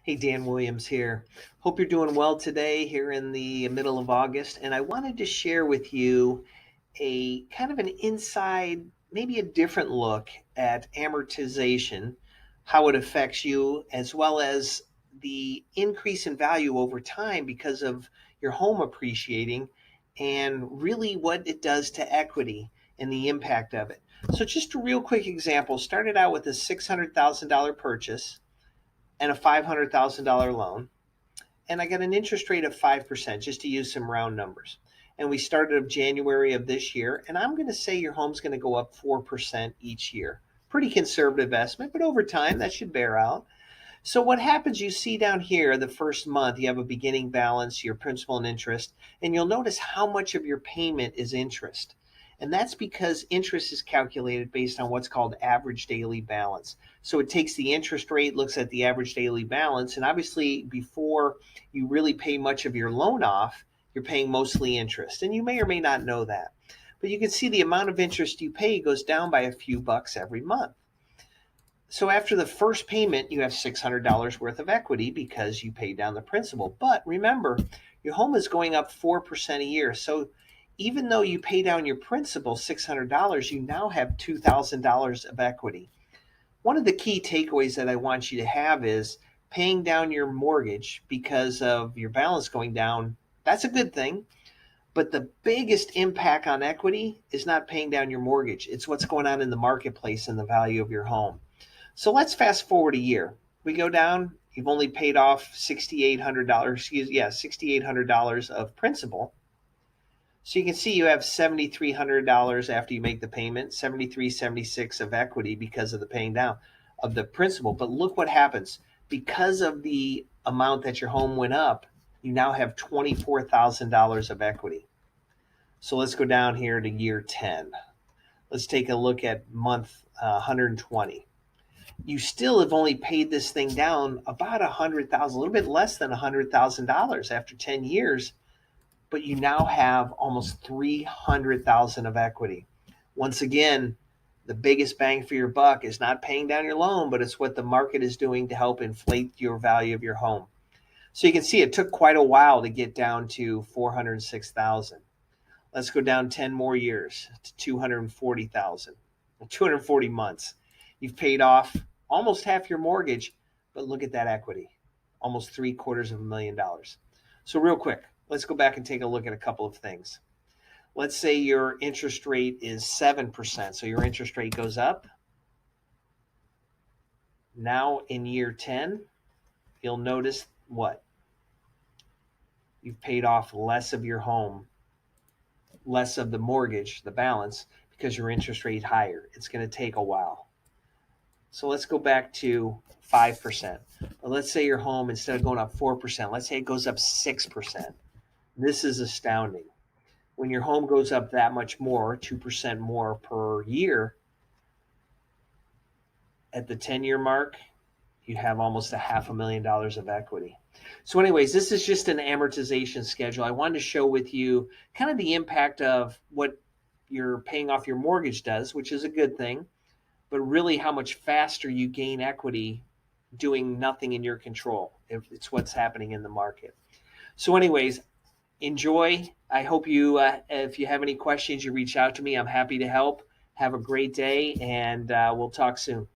Hey, Dan Williams here. Hope you're doing well today here in the middle of August. And I wanted to share with you a kind of an inside, maybe a different look at amortization, how it affects you, as well as the increase in value over time because of your home appreciating, and really what it does to equity and the impact of it. So, just a real quick example started out with a $600,000 purchase and a $500,000 loan. And I got an interest rate of 5%, just to use some round numbers. And we started of January of this year. And I'm going to say your home's going to go up 4% each year. Pretty conservative estimate, but over time that should bear out. So what happens, you see down here, the first month, you have a beginning balance, your principal and interest, and you'll notice how much of your payment is interest. And that's because interest is calculated based on what's called average daily balance. So it takes the interest rate, looks at the average daily balance, and obviously before you really pay much of your loan off, you're paying mostly interest. And you may or may not know that. But you can see the amount of interest you pay goes down by a few bucks every month. So after the first payment, you have $600 worth of equity because you paid down the principal. But remember, your home is going up 4% a year. So even though you pay down your principal $600, you now have $2,000 of equity. One of the key takeaways that I want you to have is paying down your mortgage because of your balance going down. That's a good thing. But the biggest impact on equity is not paying down your mortgage. It's what's going on in the marketplace and the value of your home. So let's fast forward a year. We go down, you've only paid off $6,800, $6,800 of principal. So you can see you have $7,300 after you make the payment, $7,376 of equity because of the paying down of the principal. But look what happens. Because of the amount that your home went up, you now have $24,000 of equity. So let's go down here to year 10. Let's take a look at month 120. You still have only paid this thing down about a little bit less than $100,000 after 10 years, but you now have almost 300,000 of equity. Once again, the biggest bang for your buck is not paying down your loan, but it's what the market is doing to help inflate your value of your home. So you can see it took quite a while to get down to 406,000. Let's go down 10 more years to 240,000, 240 months. You've paid off almost half your mortgage, but look at that equity, almost $750,000. So real quick, let's go back and take a look at a couple of things. Let's say your interest rate is 7%. So your interest rate goes up. Now in year 10, you'll notice what? You've paid off less of your home, less of the mortgage, the balance, because your interest rate higher. It's going to take a while. So let's go back to 5%. But let's say your home, instead of going up 4%, let's say it goes up 6%. This is astounding. When your home goes up that much more, 2% more per year, at the 10-year mark, you have almost $500,000 of equity. So anyways, this is just an amortization schedule. I wanted to share with you kind of the impact of what you're paying off your mortgage does, which is a good thing, but really how much faster you gain equity doing nothing in your control. It's what's happening in the market. So anyways, enjoy. I hope you, if you have any questions, you reach out to me. I'm happy to help. Have a great day, and we'll talk soon.